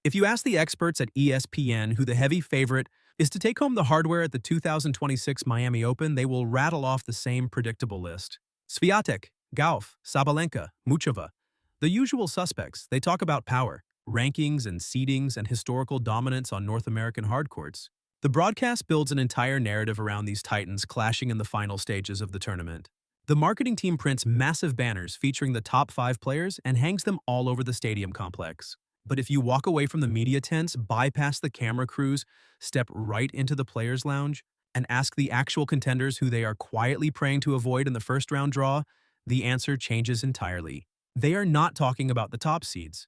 If you ask the experts at ESPN who the heavy favorite is to take home the hardware at the 2026 Miami Open, they will rattle off the same predictable list. Swiatek, Gauff, Sabalenka, Muchova. The usual suspects. They talk about power, rankings and seedings and historical dominance on North American hardcourts. The broadcast builds an entire narrative around these titans clashing in the final stages of the tournament. The marketing team prints massive banners featuring the top 5 players and hangs them all over the stadium complex. But if you walk away from the media tents, bypass the camera crews, step right into the players' lounge, and ask the actual contenders who they are quietly praying to avoid in the first round draw, the answer changes entirely. They are not talking about the top seeds.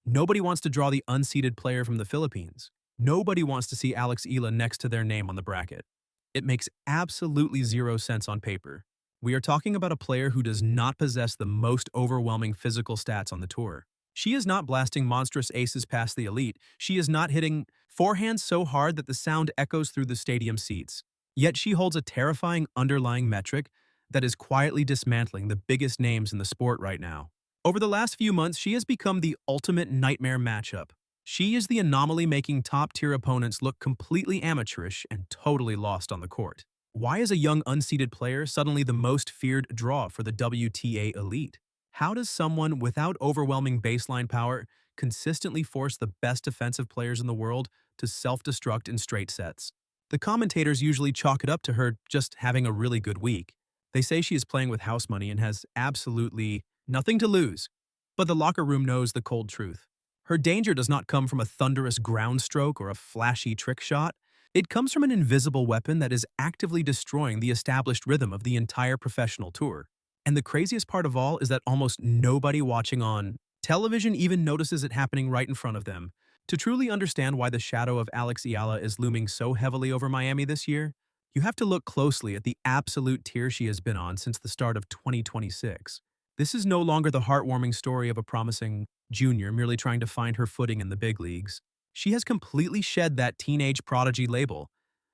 Nobody wants to draw the unseeded player from the Philippines. Nobody wants to see Eala next to their name on the bracket. It makes absolutely zero sense on paper. We are talking about a player who does not possess the most overwhelming physical stats on the tour. She is not blasting monstrous aces past the elite. She is not hitting forehands so hard that the sound echoes through the stadium seats. Yet she holds a terrifying underlying metric that is quietly dismantling the biggest names in the sport right now. Over the last few months, she has become the ultimate nightmare matchup. She is the anomaly making top-tier opponents look completely amateurish and totally lost on the court. Why is a young unseeded player suddenly the most feared draw for the WTA elite? How does someone without overwhelming baseline power consistently force the best defensive players in the world to self-destruct in straight sets? The commentators usually chalk it up to her just having a really good week. They say she is playing with house money and has absolutely nothing to lose. But the locker room knows the cold truth. Her danger does not come from a thunderous ground stroke or a flashy trick shot. It comes from an invisible weapon that is actively destroying the established rhythm of the entire professional tour. And the craziest part of all is that almost nobody watching on television even notices it happening right in front of them. To truly understand why the shadow of Eala is looming so heavily over Miami this year, you have to look closely at the absolute tear she has been on since the start of 2026. This is no longer the heartwarming story of a promising junior merely trying to find her footing in the big leagues. She has completely shed that teenage prodigy label.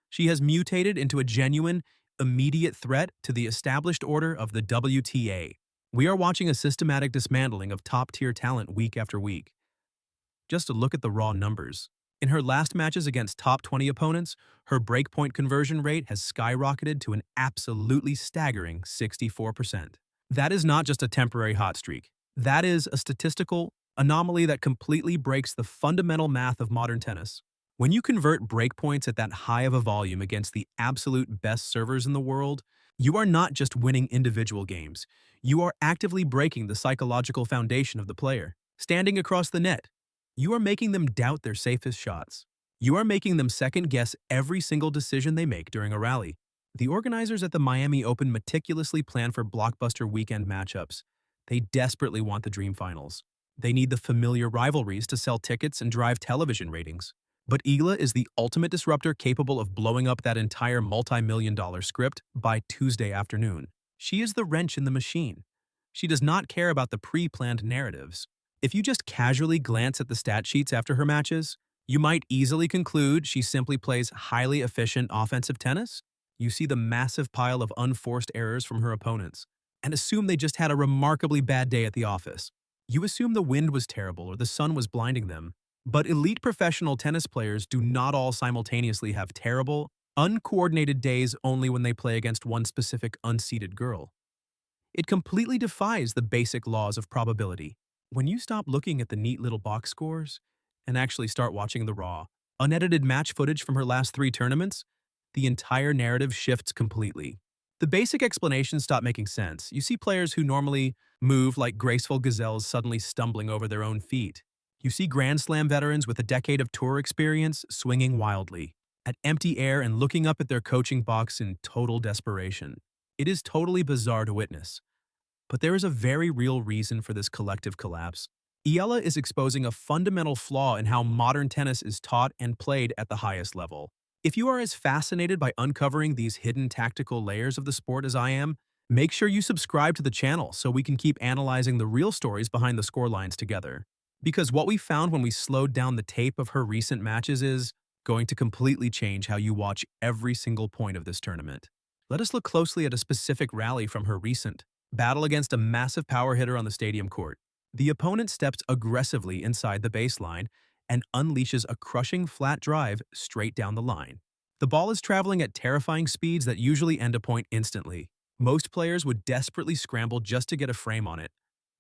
She has mutated into a genuine, immediate threat to the established order of the WTA. We are watching a systematic dismantling of top-tier talent week after week. Just to look at the raw numbers. In her last matches against top 20 opponents, her breakpoint conversion rate has skyrocketed to an absolutely staggering 64%. That is not just a temporary hot streak. That is a statistical anomaly that completely breaks the fundamental math of modern tennis. When you convert breakpoints at that high of a volume against the absolute best servers in the world, you are not just winning individual games. You are actively breaking the psychological foundation of the player. Standing across the net, you are making them doubt their safest shots. You are making them second-guess every single decision they make during a rally. The organizers at the Miami Open meticulously plan for blockbuster weekend matchups. They desperately want the dream finals. They need the familiar rivalries to sell tickets and drive television ratings. But Eala is the ultimate disruptor capable of blowing up that entire multi-million-dollar script by Tuesday afternoon. She is the wrench in the machine. She does not care about the pre-planned narratives. If you just casually glance at the stat sheets after her matches, you might easily conclude she simply plays highly efficient offensive tennis. You see the massive pile of unforced errors from her opponents and assume they just had a remarkably bad day at the office. You assume the wind was terrible or the sun was blinding them. But elite professional tennis players do not all simultaneously have terrible, uncoordinated days only when they play against one specific unseeded girl. It completely defies the basic laws of probability. When you stop looking at the neat little box scores and actually start watching the raw, unedited match footage from her last 3 tournaments, the entire narrative shifts completely. The basic explanations stop making sense. You see players who normally move like graceful gazelles suddenly stumbling over their own feet. You see Grand Slam veterans with a decade of tour experience swinging wildly at empty air and looking up at their coaching box in total desperation. It is totally bizarre to witness. But there is a very real reason for this collective collapse. Eala is exposing a fundamental flaw in how modern tennis is taught and played at the highest level. If you are as fascinated by uncovering these hidden tactical layers of the sport as I am, make sure you subscribe to the channel so we can keep analyzing the real stories behind the scorelines together. Because what we found when we slowed down the tape of her recent matches is going to completely change how you watch every single point of this tournament. Let us look closely at a specific rally from her recent battle against a massive power hitter on the stadium court. The opponent stepped aggressively inside the baseline and unleashes a crushing flat drive straight down the line. The ball is traveling at terrifying speeds that usually end a point instantly. Most players would desperately scramble just to get a frame on it,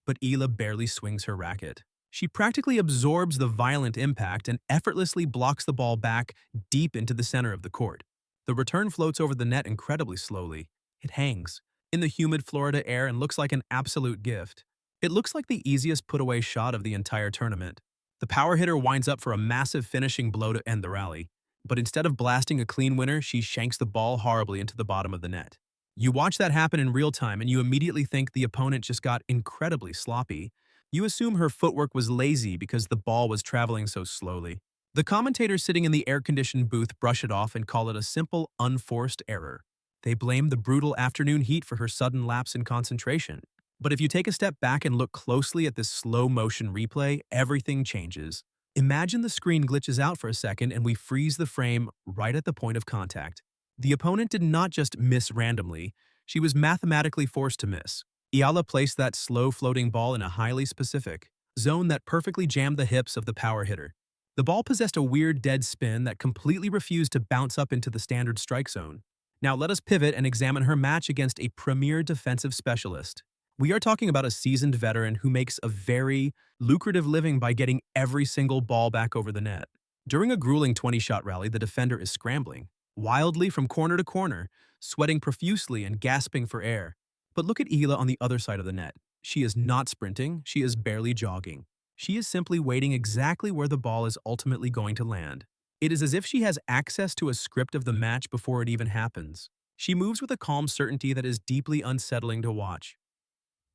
but Eala barely swings her racket. She practically absorbs the violent impact and effortlessly blocks the ball back deep into the center of the court. The return floats over the net incredibly slowly. It hangs in the humid Florida air and looks like an absolute gift. It looks like the easiest put-away shot of the entire tournament. The power hitter winds up for a massive finishing blow to end the rally, but instead of blasting a clean winner, she shanks the ball horribly into the bottom of the net. You watch that happen in real time and you immediately think the opponent just got incredibly sloppy. You assume her footwork was lazy because the ball was traveling so slowly. The commentators sitting in the air-conditioned booth brush it off and call it a simple, unforced error. They blame the brutal afternoon heat for her sudden lapse in concentration. But if you take a step back and look closely at this slow-motion replay, everything changes. Imagine the screen glitches out for a second and we freeze the frame right at the point of contact. The opponent did not just miss randomly, she was mathematically forced to miss. Eala placed that slow-floating ball in a highly specific zone that perfectly jammed the hips of the power hitter. The ball possessed a weird dead spin that completely refused to bounce up into the standard strike zone. Now let us pivot and examine her match against a premier defensive specialist. We are talking about a seasoned veteran who makes a very lucrative living by getting every single ball back over the net. During a grueling 20-shot rally, the defender is scrambling wildly from corner to corner, sweating profusely and gasping for air. But look at Eala on the other side of the net. She is not sprinting, she is barely jogging. She is simply waiting exactly where the ball is ultimately going to land. It is as if she has access to a script of the match before it even happens. She moves with a calm certainty that is deeply unsettling to watch.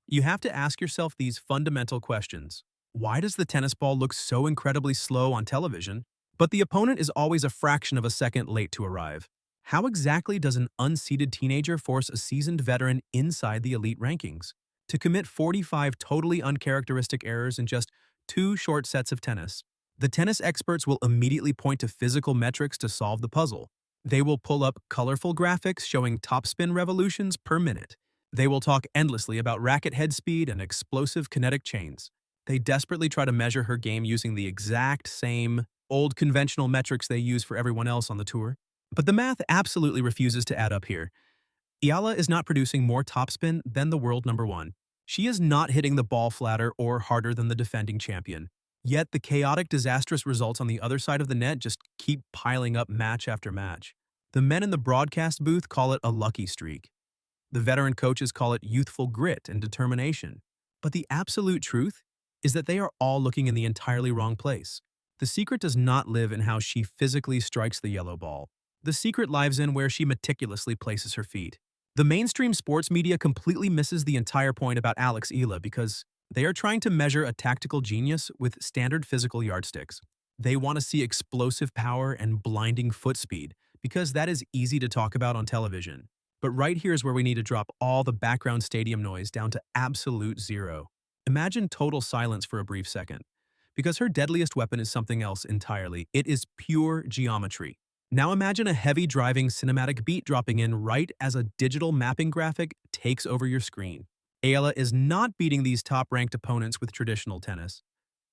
You have to ask yourself these fundamental questions. Why does the tennis ball look so incredibly slow on television, but the opponent is always a fraction of a second late to arrive? How exactly does an unseeded teenager force a seasoned veteran inside the elite rankings to commit 45 totally uncharacteristic errors in just 2 short sets of tennis? The tennis experts will immediately point to physical metrics to solve the puzzle. They will pull up colorful graphics showing topspin revolutions per minute. They will talk endlessly about racket head speed and explosive kinetic chains. They desperately try to measure her game using the exact same old conventional metrics they use for everyone else on the tour. But the math absolutely refuses to add up here. Eala is not producing more topspin than the world number 1. She is not hitting the ball flatter or harder than the defending champion. Yet the chaotic, disastrous results on the other side of the net just keep piling up match after match. The men in the broadcast booth call it a lucky streak. The veteran coaches call it youthful grit and determination. But the absolute truth is that they are all looking in the entirely wrong place. The secret does not live in how she physically strikes the yellow ball. The secret lies in where she meticulously places her feet. The mainstream sports media completely misses the entire point about Alex Eala because they are trying to measure a tactical genius with standard physical yardsticks. They want to see explosive power and blinding foot speed because that is easy to talk about on television. But right here is where we need to drop all the background stadium noise down to absolute zero. Imagine total silence for a brief second. Because her deadliest weapon is something else entirely. It is pure geometry. Now imagine a heavy driving cinematic beat dropping in right as a digital mapping graphic takes over your screen. Eala is not beating these top-ranked opponents with traditional tennis.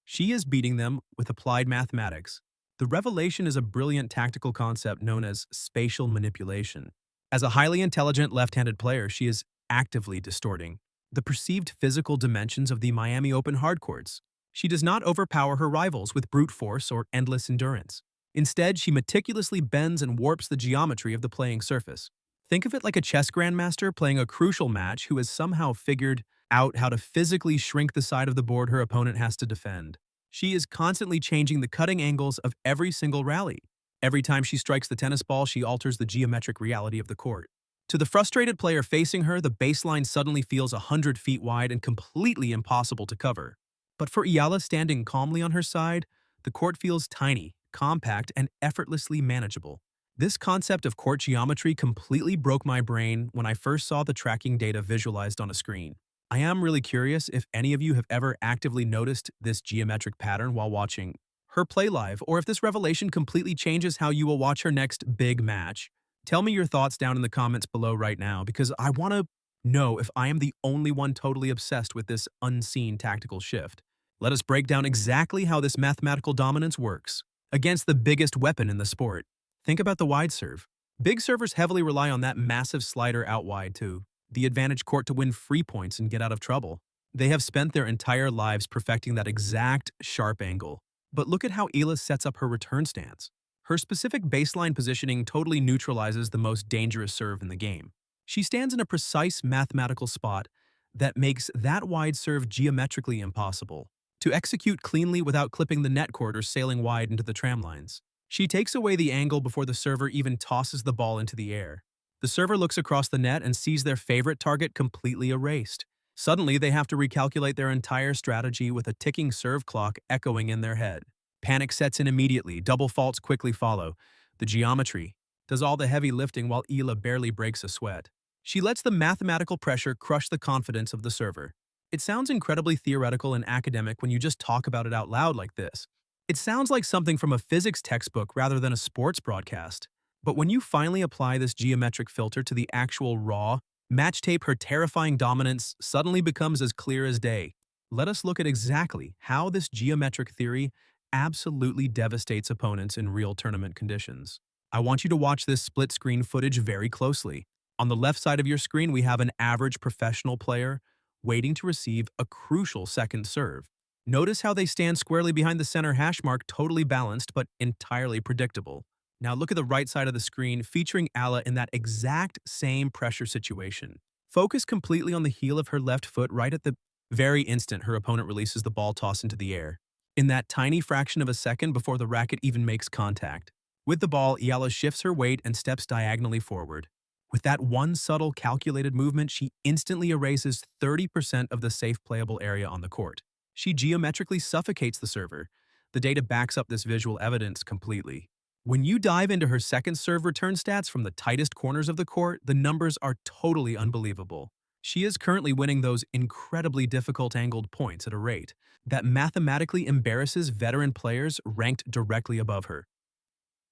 She is beating them with applied mathematics. The revelation is a brilliant tactical concept known as spatial manipulation. As a highly intelligent left-handed player, she is actively distorting the perceived physical dimensions of the Miami Open hardcourts. She does not overpower her rivals with brute force or endless endurance. Instead, she meticulously bends and warps the geometry of the playing surface. Think of it like a chess grandmaster playing a crucial match who has somehow figured out how to physically shrink the side of the board her opponent has to defend. She is constantly changing the cutting angles of every single rally. Every time she strikes the tennis ball, she alters the geometric reality of the court. To the frustrated player facing her, the baseline suddenly feels 100 feet wide and completely impossible to cover. But for Eala standing calmly on her side, the court feels tiny, compact, and effortlessly manageable. This concept of court geometry completely broke my brain when I first saw the tracking data visualized on a screen. I am really curious if any of you have ever actively noticed this geometric pattern while watching her play live, or if this revelation completely changes how you will watch her next big match. Tell me your thoughts down in the comments below right now, because I want to know if I am the only one totally obsessed with this unseen tactical shift. Let us break down exactly how this mathematical dominance works against the biggest weapon in the sport. Think about the wide serve. Big servers heavily rely on that massive slider out wide too, the advantage court to win free points and get out of trouble. They have spent their entire lives perfecting that exact sharp angle. But look at how Eala sets up her return stance. Her specific baseline positioning totally neutralizes the most dangerous serve in the game. She stands in a precise mathematical spot that makes that wide serve geometrically impossible to execute cleanly without clipping the net cord or sailing wide into the tramlines. She takes away the angle before the server even tosses the ball into the air. The server looks across the net and sees their favorite target completely erased. Suddenly, they have to recalculate their entire strategy with a ticking serve clock echoing in their head. Panic sets in immediately, double faults quickly follow. The geometry does all the heavy lifting while Eala barely breaks a sweat. She lets the mathematical pressure crush the confidence of the server. It sounds incredibly theoretical and academic when you just talk about it out loud like this. It sounds like something from a physics textbook rather than a sports broadcast. But when you finally apply this geometric filter to the actual raw, match tape, her terrifying dominance suddenly becomes as clear as day. Let us look at exactly how this geometric theory absolutely devastates opponents in real tournament conditions. I want you to watch this split-screen footage very closely. On the left side of your screen, we have an average professional player waiting to receive a crucial second serve. Notice how they stand squarely behind the center hash mark, totally balanced but entirely predictable. Now look at the right side of the screen, featuring Eala in that exact same pressure situation. Focus completely on the heel of her left foot right at the very instant her opponent releases the ball toss into the air. In that tiny fraction of a second before the racket even makes contact. With the ball, Eala shifts her weight and steps diagonally forward. With that one subtle, calculated movement, she instantly erases 30% of the safe playable area on the court. She geometrically suffocates the server. The data backs up this visual evidence completely. When you dive into her second serve return stats from the tightest corners of the court, the numbers are totally unbelievable. She is currently winning those incredibly difficult angled points at a rate that mathematically embarrasses veteran players ranked directly above her.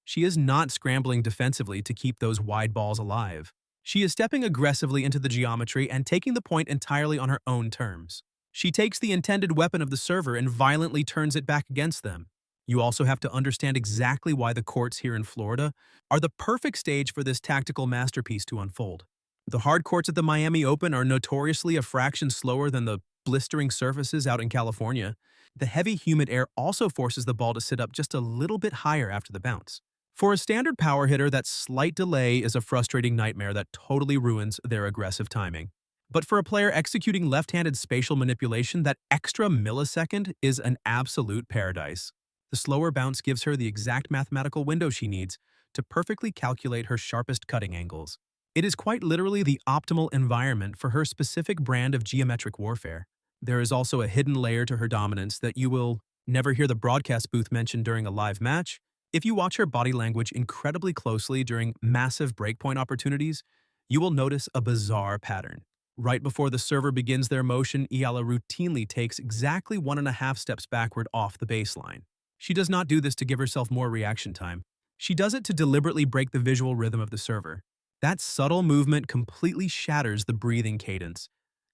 She is not scrambling defensively to keep those wide balls alive. She is stepping aggressively into the geometry and taking the point entirely on her own terms. She takes the intended weapon of the server and violently turns it back against them. You also have to understand exactly why the courts here in Florida are the perfect stage for this tactical masterpiece to unfold. The hard courts at the Miami Open are notoriously a fraction slower than the blistering surfaces out in California. The heavy, humid air also forces the ball to sit up just a little bit higher after the bounce. For a standard power hitter, that slight delay is a frustrating nightmare that totally ruins their aggressive timing. But for a player executing left-handed spatial manipulation, that extra millisecond is an absolute paradise. The slower bounce gives her the exact mathematical window she needs to perfectly calculate her sharpest cutting angles. It is quite literally the optimal environment for her specific brand of geometric warfare. There is also a hidden layer to her dominance that you will never hear the broadcast booth mention during a live match. If you watch her body language incredibly closely during massive breakpoint opportunities, you will notice a bizarre pattern. Right before the server begins their motion, Eala routinely takes exactly 1.5 steps backward off the baseline. She does not do this to give herself more reaction time. She does it to deliberately break the visual rhythm of the server. That subtle movement completely shatters the breathing cadence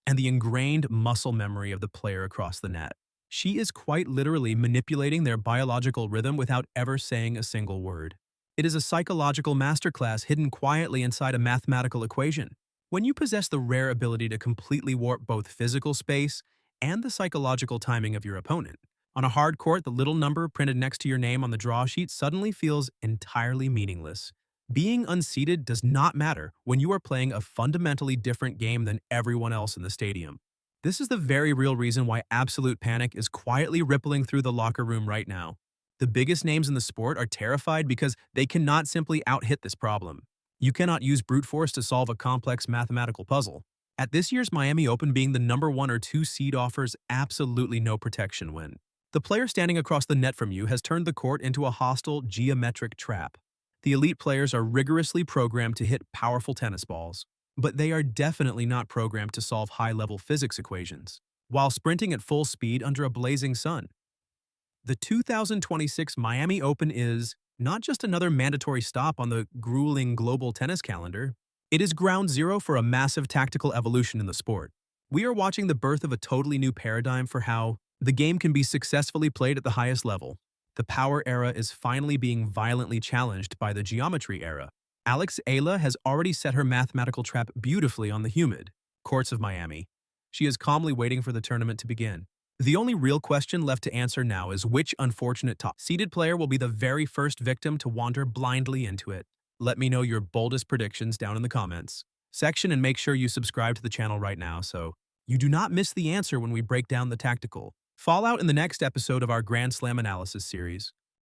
and the ingrained muscle memory of the player across the net. She is quite literally manipulating their biological rhythm without ever saying a single word. It is a psychological masterclass hidden quietly inside a mathematical equation. When you possess the rare ability to completely warp both physical space and the psychological timing of your opponent, on a hard court, the little number printed next to your name on the draw sheet suddenly feels entirely meaningless. Being unseeded does not matter when you are playing a fundamentally different game than everyone else in the stadium. This is the very real reason why absolute panic is quietly rippling through the locker room right now. The biggest names in the sport are terrified because they cannot simply out-hit this problem. You cannot use brute force to solve a complex mathematical puzzle. At this year's Miami Open, being the number 1 or 2 seed offers absolutely no protection when the player standing across the net from you has turned the court into a hostile geometric trap. The elite players are rigorously programmed to hit powerful tennis balls, but they are definitely not programmed to solve high-level physics equations while sprinting at full speed under a blazing sun. The 2026 Miami Open is not just another mandatory stop on the grueling global tennis calendar, it is ground zero for a massive tactical evolution in the sport. We are watching the birth of a totally new paradigm for how The game can be successfully played at the highest level. The power era is finally being violently challenged by the geometry era. Alex Eala has already set her mathematical trap beautifully on the humid courts of Miami. She is calmly waiting for the tournament to begin. The only real question left to answer now is which unfortunate top-seeded player will be the very first victim to wander blindly into it. Let me know your boldest predictions down in the comments section and make sure you subscribe to the channel right now so you do not miss the answer when we break down the tactical fallout in the next episode of our Grand Slam analysis series.